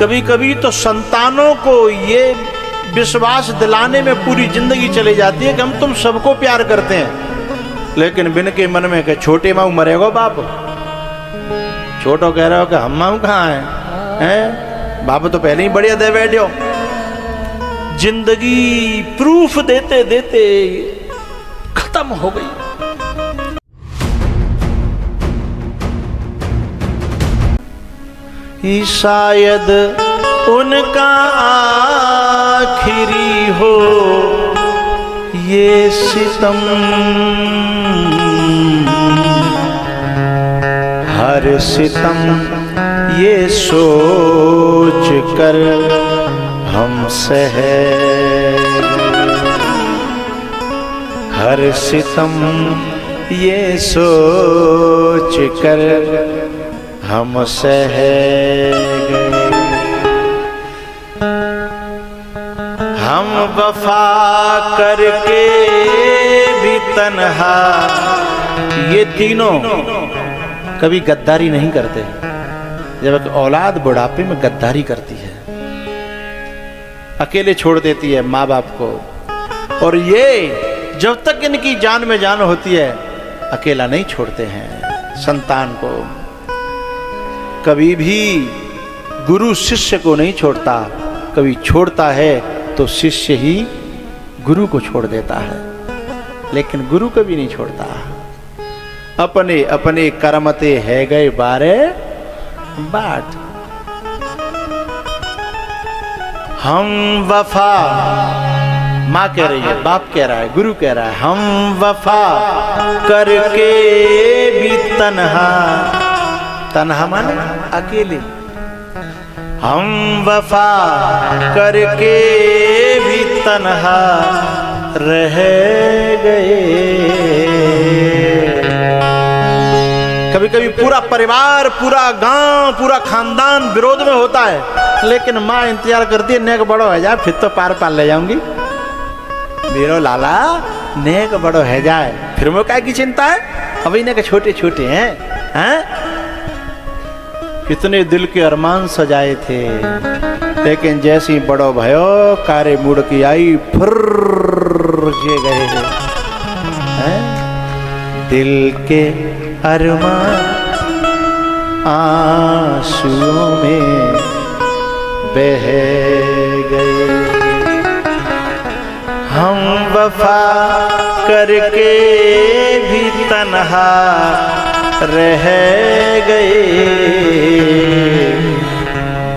कभी कभी तो संतानों को ये विश्वास दिलाने में पूरी जिंदगी चली जाती है कि हम तुम सबको प्यार करते हैं, लेकिन बिन के मन में कि छोटे माऊ मरेगो बाप। छोटो कह रहे हो कि हम माऊ कहाँ हैं? बाप तो पहले ही बढ़िया दे बैठो। जिंदगी प्रूफ देते देते खत्म हो गई। शायद उनका आखिरी हो ये सितम, हर सितम ये सोच कर हम सहे, हर सितम ये सोच कर हम सहे गए। हम वफा करके भी तन्हा, ये तीनों कभी गद्दारी नहीं करते। जब औलाद बुढ़ापे में गद्दारी करती है, अकेले छोड़ देती है माँ बाप को, और ये जब तक इनकी जान में जान होती है अकेला नहीं छोड़ते हैं संतान को। कभी भी गुरु शिष्य को नहीं छोड़ता, कभी छोड़ता है तो शिष्य ही गुरु को छोड़ देता है, लेकिन गुरु कभी नहीं छोड़ता। अपने अपने कर्मते है गए बारे बाट। हम वफा, माँ कह रही है, बाप कह रहा है, गुरु कह रहा है, हम वफा करके भी तन्हा, तन्हा माने अकेले, हम वफा करके भी तन्हा रह गए। कभी कभी पूरा परिवार, पूरा गांव, पूरा खानदान विरोध में होता है, लेकिन माँ इंतजार करती है नेक बड़ो है जाए फिर तो पार पार ले जाऊंगी। मेरो लाला नेक बड़ो है जाए, फिर वो क्या की चिंता है, अभी ने के छोटे छोटे हैं। कितने दिल के अरमान सजाए थे, लेकिन जैसी बड़ो भयो कारे मुड़ की आई फिर जे गए हैं। दिल के अरमान आंसुओं में बह गए। हम वफा करके भी तन्हा रह गए,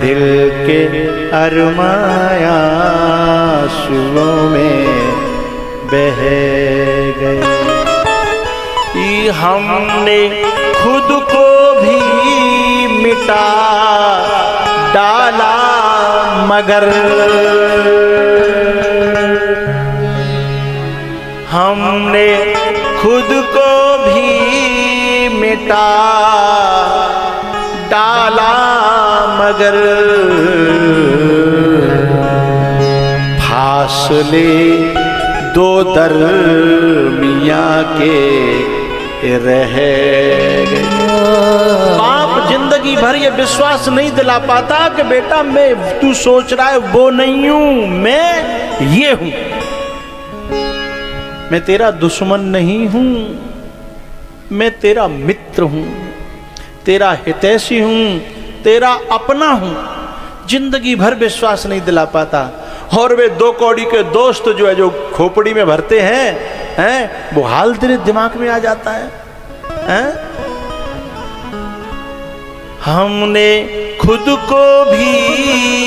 दिल के अरमान आंसुओं में बह गए। हमने खुद को भी मिटा डाला मगर, हमने खुद को भी मिटा डाला मगर, फासले दो दरमिया के रह गए। बाप जिंदगी भर ये विश्वास नहीं दिला पाता कि बेटा मैं, तू सोच रहा है वो नहीं हूं, मैं ये हूं। मैं तेरा दुश्मन नहीं हूं, मैं तेरा मित्र हूं, तेरा हितैषी हूं, तेरा अपना हूं। जिंदगी भर विश्वास नहीं दिला पाता। और वे दो कौड़ी के दोस्त जो है, जो खोपड़ी में भरते हैं, वो हाल तेरे दिमाग में आ जाता है। हमने खुद को भी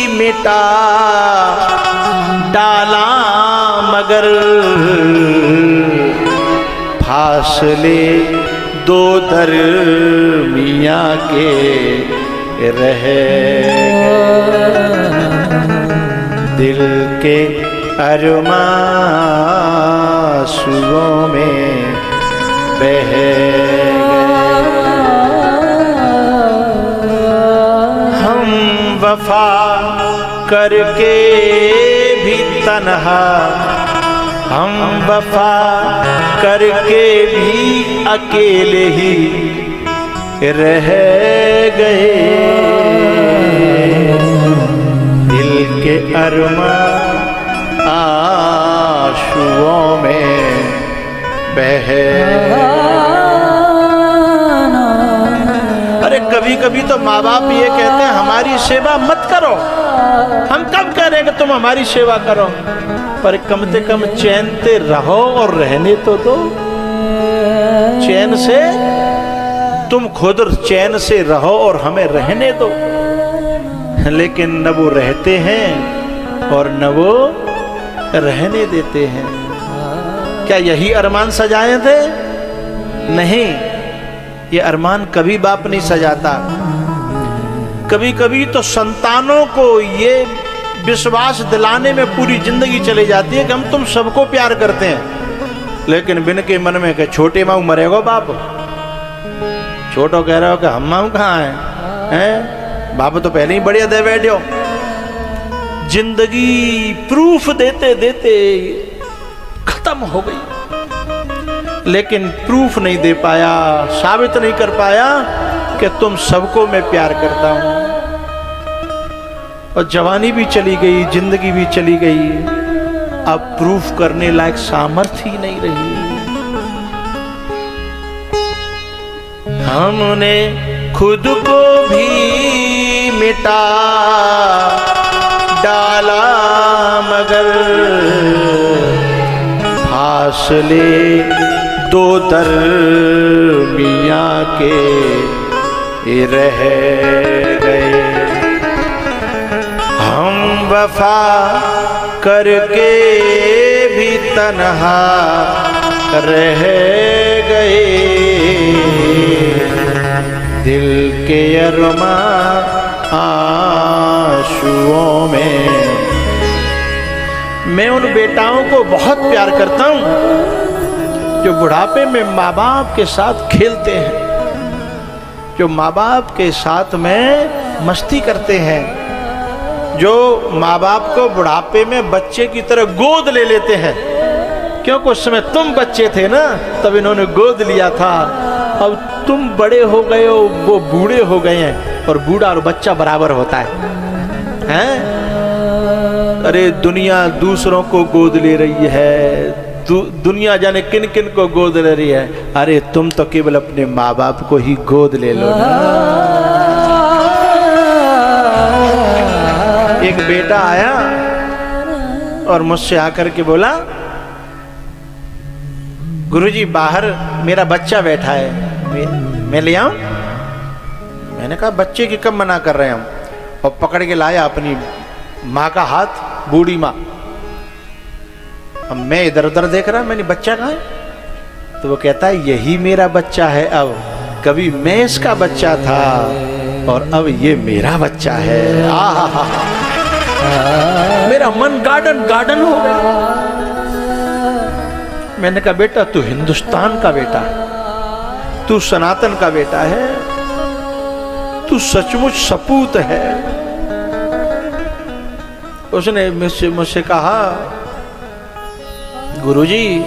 मिटा डाला मगर, फासले दो दरमिया के रह गए। दिल के अरमान आंसुओं में बह गए। हम वफा करके भी तन्हा, हम वफा करके भी अकेले ही रह गए। के अरमान आंसुओं में बह। अरे कभी कभी तो माँ बाप ये कहते हैं हमारी सेवा मत करो। हम कब कह रहे हैं कि तुम हमारी सेवा करो, पर कम से कम चैन से रहो और रहने तो दो। चैन से, तुम खुद चैन से रहो और हमें रहने दो। लेकिन न वो रहते हैं और न वो रहने देते हैं। क्या यही अरमान सजाए थे? नहीं, ये अरमान कभी बाप नहीं सजाता। कभी कभी तो संतानों को ये विश्वास दिलाने में पूरी जिंदगी चली जाती है कि हम तुम सबको प्यार करते हैं, लेकिन बिन के मन में कि छोटे माऊ मरेगो बाप। छोटो कह रहे हो कि हम माऊ कहाँ हैं? बाप तो पहले ही बढ़िया दे बैठो। जिंदगी प्रूफ देते देते खत्म हो गई, लेकिन प्रूफ नहीं दे पाया, साबित नहीं कर पाया कि तुम सबको मैं प्यार करता हूं। और जवानी भी चली गई, जिंदगी भी चली गई, अब प्रूफ करने लायक सामर्थ्य ही नहीं रही। हमने खुद को भी मिटा डाला, मगर फासले दो दरमियां के रह गए। हम वफा करके भी तन्हा रह गए। दिल के अरमान आंसुओं में। मैं उन बेटाओं को बहुत प्यार करता हूं जो बुढ़ापे में माँ बाप के साथ खेलते हैं, जो माँ बाप के साथ में मस्ती करते हैं, जो माँ बाप को बुढ़ापे में बच्चे की तरह गोद ले लेते हैं। क्योंकि उस समय तुम बच्चे थे ना, तब इन्होंने गोद लिया था। अब तुम बड़े हो गए हो, वो बूढ़े हो गए हैं, और बूढ़ा और बच्चा बराबर होता है, हैं? अरे दुनिया दूसरों को गोद ले रही है, दुनिया जाने किन किन को गोद ले रही है। अरे तुम तो केवल अपने माँ बाप को ही गोद ले लो ना। एक बेटा आया और मुझसे आकर के बोला, गुरुजी बाहर मेरा बच्चा बैठा है, मैं ले आऊं? मैंने कहा बच्चे की कब मना कर रहे हैं हम। और पकड़ के लाया अपनी माँ का हाथ, बूढ़ी माँ। अब मैं इधर उधर देख रहा, मैंने बच्चा कहाँ है? तो वो कहता है यही मेरा बच्चा है। अब कभी मैं इसका बच्चा था और अब ये मेरा बच्चा है। आहा, मेरा मन गार्डन गार्डन हो गया। मैंने कहा बेटा तू हिंदुस्तान का बेटा, तू सनातन का बेटा है, तू सचमुच सपूत है। उसने मुझसे कहा, गुरुजी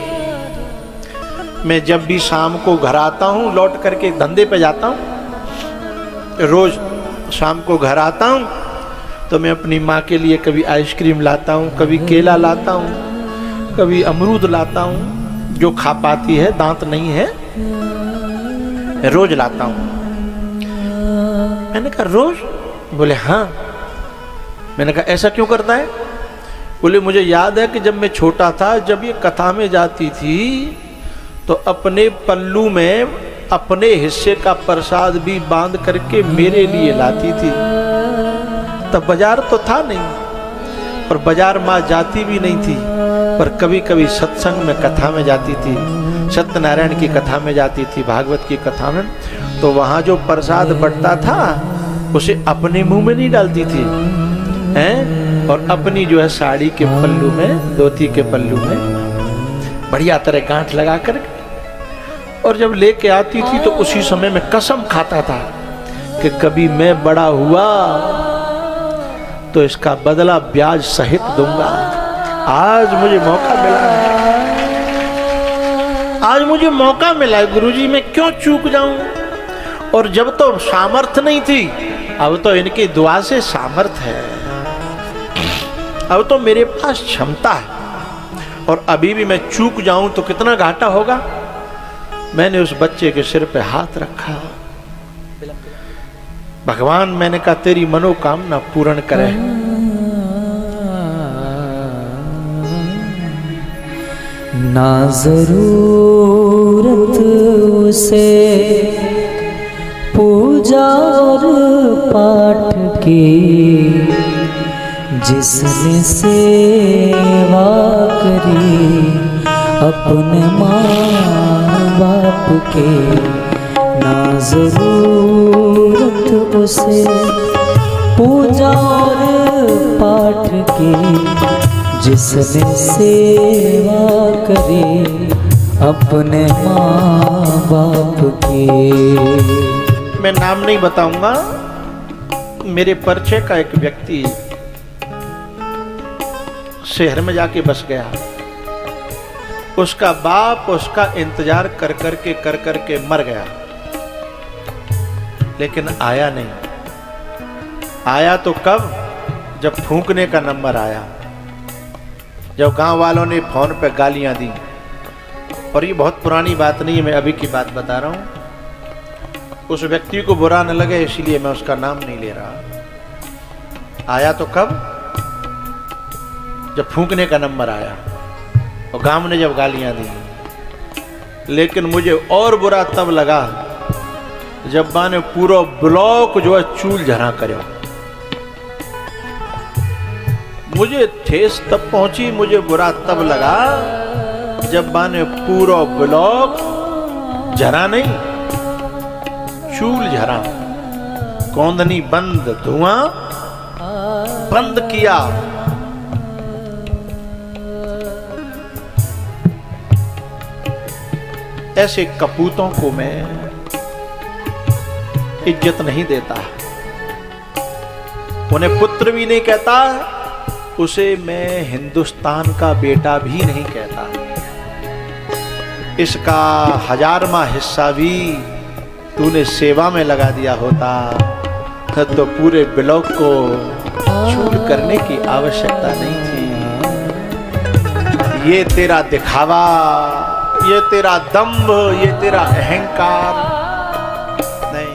मैं जब भी शाम को घर आता हूँ, लौट करके धंधे पे जाता हूँ, रोज शाम को घर आता हूँ तो मैं अपनी माँ के लिए कभी आइसक्रीम लाता हूँ, कभी केला लाता हूँ, कभी अमरूद लाता हूँ, जो खा पाती है, दांत नहीं है, रोज लाता हूँ। मैंने कहा रोज? बोले हाँ। मैंने कहा ऐसा क्यों करता है? बोले मुझे याद है कि जब मैं छोटा था, जब ये कथा में जाती थी तो अपने पल्लू में अपने हिस्से का प्रसाद भी बांध करके मेरे लिए लाती थी। तब बाजार तो था नहीं, और बाजार माँ जाती भी नहीं थी, पर कभी कभी सत्संग में कथा में जाती थी, सत्यनारायण की कथा में जाती थी, भागवत की कथा में। तो वहाँ जो प्रसाद बंटता था उसे अपने मुंह में नहीं डालती थी, हैं? और अपनी जो है साड़ी के पल्लू में, धोती के पल्लू में बढ़िया तरह गांठ लगा कर, और जब लेके आती थी तो उसी समय में कसम खाता था कि कभी मैं बड़ा हुआ तो इसका बदला ब्याज सहित दूंगा। आज मुझे मौका मिला है, आज मुझे मौका मिला है गुरुजी, मैं क्यों चूक जाऊं? और जब तो सामर्थ नहीं थी, अब तो इनकी दुआ से सामर्थ है। अब तो मेरे पास क्षमता है और अभी भी मैं चूक जाऊं तो कितना घाटा होगा। मैंने उस बच्चे के सिर पे हाथ रखा। भगवान, मैंने कहा तेरी मनोकामना पूर्ण करे। ना जरूरत उसे पूजा और पाठ की, जिसने सेवा करी अपने माँ बाप के। ना जरूरत उसे पूजा और पाठ की, जिसने सेवा करी अपने माँ बाप की। मैं नाम नहीं बताऊंगा। मेरे परिचय का एक व्यक्ति शहर में जाके बस गया। उसका बाप उसका इंतजार कर करके मर गया, लेकिन आया नहीं। आया तो कब? जब फूंकने का नंबर आया, जब गांव वालों ने फोन पे गालियां दी। और ये बहुत पुरानी बात नहीं है, मैं अभी की बात बता रहा हूं। उस व्यक्ति को बुरा न लगे इसलिए मैं उसका नाम नहीं ले रहा। आया तो कब? जब फूंकने का नंबर आया और गांव ने जब गालियां दी। लेकिन मुझे और बुरा तब लगा जब मैंने पूरा ब्लॉक जो है चूल झरा करो। मुझे ठेस तब पहुंची, मुझे बुरा तब लगा जब मैंने पूरा ब्लॉक झरा नहीं, चूल झरा, कौंदनी बंद, धुआं बंद किया। ऐसे कपूतों को मैं इज्जत नहीं देता, उन्हें पुत्र भी नहीं कहता, उसे मैं हिंदुस्तान का बेटा भी नहीं कहता। इसका 1000वां हिस्सा भी तूने सेवा में लगा दिया होता तो पूरे ब्लॉक को चूर करने की आवश्यकता नहीं थी। ये तेरा दिखावा, ये तेरा दंभ, ये तेरा अहंकार नहीं,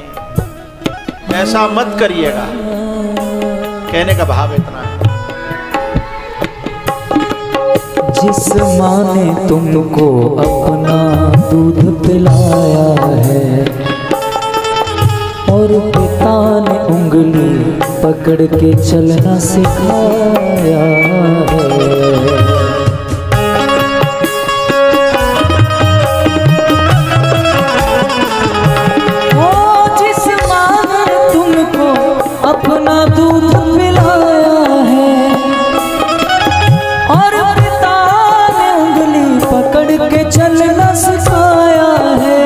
ऐसा मत करिएगा। कहने का भाव इतना है। जिस माँ ने तुमको अपना दूध पिलाया है और पिता ने उंगली पकड़ के चलना सिखाया है। अपना दूध पिलाया है और पिता ने उंगली पकड़ के चलना सिखाया है।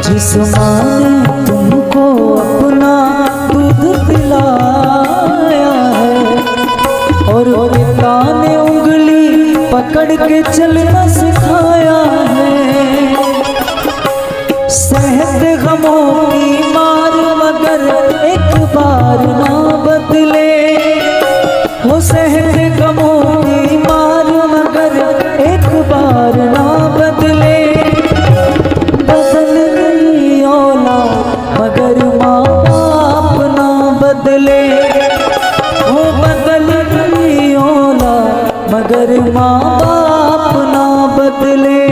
जिस माँ ने तुमको अपना दूध पिलाया है और पिता ने उंगली पकड़ के चलना सिखाया है। सहत गमों की मार मगर एक बार ना बदले, वो सहत गमों की मार मगर एक बार ना बदले। बदल गई औलाद मगर माँ बाप ना बदले, वो बदल गई औलाद मगर माँ बाप ना बदले।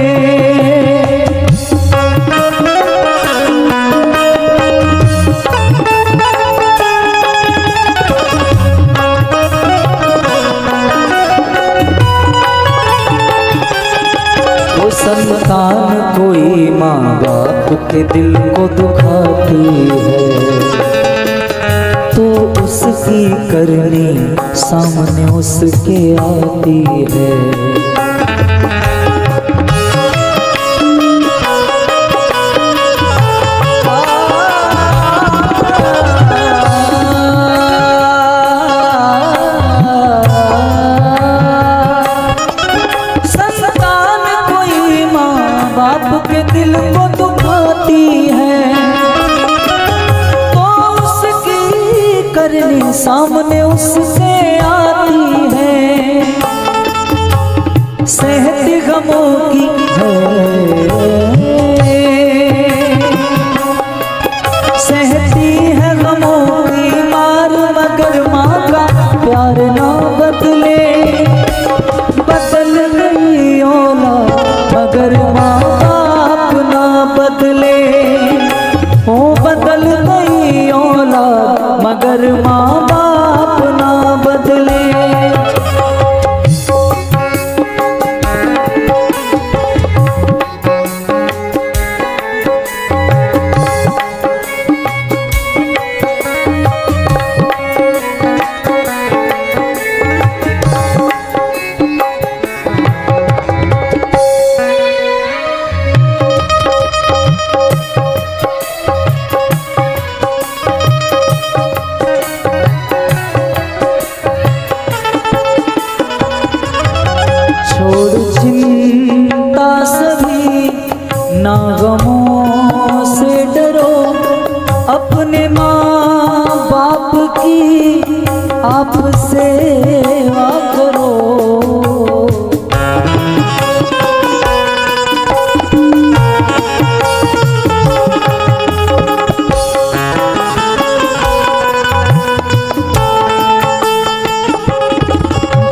संतान कोई माँ बाप के दिल को दुखाती है तो उसकी करनी सामने उसके आती है। सामने सामने उसके आती है, सहती गमों की सहती है गमों की मार, मगर माँ का प्यार ना बदले। बदल गई औलाद मगर माँ बाप ना बदले। ओ बदल गई औलाद मगर माँ बाप ना बदले। चिंता सभी ना गमों से डरो, अपने माँ बाप की आप सेवा करो।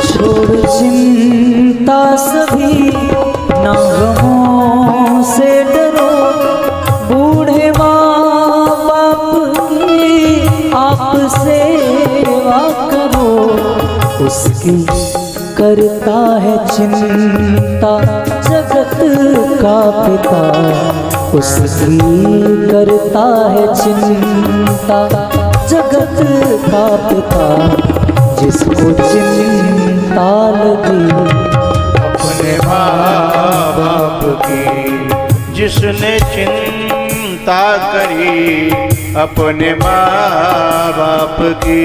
छोड़ चिंता सभी ना गमों से डरो, बूढ़े माँ बाप की आप सेवा करो। उसकी करता है चिंता जगत का पिता, उसकी करता है चिंता जगत का पिता। जिसको चिंता लगी अपने माँ बाप की, जिसने चिंता करी अपने माँ बाप की।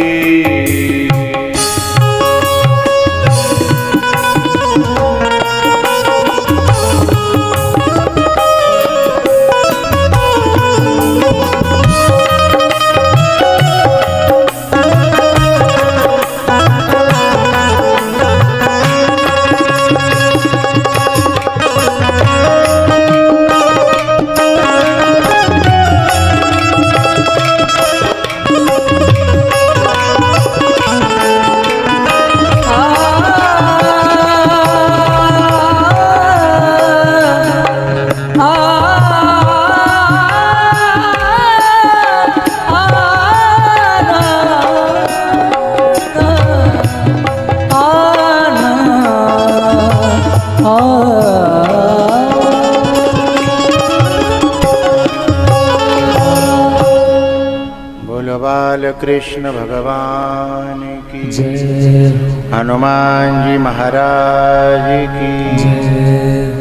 बोलो बाल कृष्ण भगवान की जय, हनुमान जी महाराज की जय।